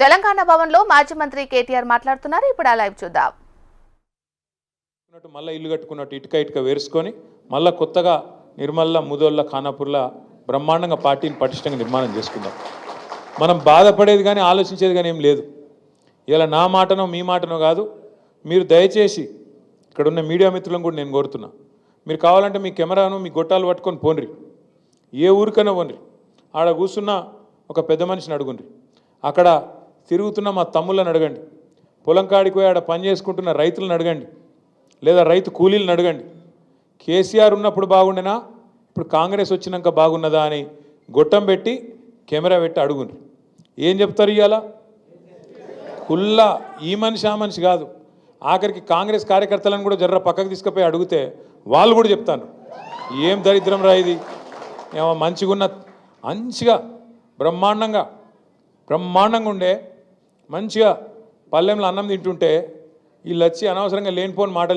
తెలంగాణ భవన్లో మాజీ మంత్రి కేటీఆర్ మాట్లాడుతున్నారు. ఇప్పుడు ఆ లైవ్ చూద్దాం. మళ్ళీ ఇల్లు కట్టుకున్నట్టు ఇటుక వేసుకొని మళ్ళీ కొత్తగా నిర్మల్ల ముదోళ్ళ ఖానాపూర్ల బ్రహ్మాండంగా పార్టీని పటిష్టంగా నిర్మాణం చేసుకుందాం. మనం బాధపడేది కానీ ఆలోచించేది కానీ ఏం లేదు. ఇలా నా మాటనో మీ మాటనో కాదు. మీరు దయచేసి ఇక్కడ ఉన్న మీడియా మిత్రులను కూడా నేను కోరుతున్నా, మీరు కావాలంటే మీ కెమెరాను మీ గొట్టాలు పట్టుకొని పోన్రి, ఏ ఊరికైనా పోన్రి. ఆడ కూర్చున్న ఒక పెద్ద మనిషిని అడుగుండ్రి, అక్కడ తిరుగుతున్న మా తమ్ముళ్ళని అడగండి, పొలం కాడికి పోయి ఆడ పని చేసుకుంటున్న రైతులను అడగండి, లేదా రైతు కూలీలను అడగండి. కేసీఆర్ ఉన్నప్పుడు బాగుండేనా, ఇప్పుడు కాంగ్రెస్ వచ్చినాక బాగున్నదా అని గొట్టం పెట్టి కెమెరా పెట్టి అడుగుండ్రి. ఏం చెప్తారు ఇవాళ? కుల్లా ఈ మనిషి ఆ మనిషి కాదు, ఆఖరికి కాంగ్రెస్ కార్యకర్తలను కూడా జర్ర పక్కకు తీసుకుపోయి అడిగితే వాళ్ళు కూడా చెప్తాను ఏం దరిద్రం రా ఇది, ఏమో మంచిగా బ్రహ్మాండంగా ఉండే మంచిగా పల్లెంలో అన్నం తింటుంటే వీళ్ళు వచ్చి అనవసరంగా లేనిపోని మాటలు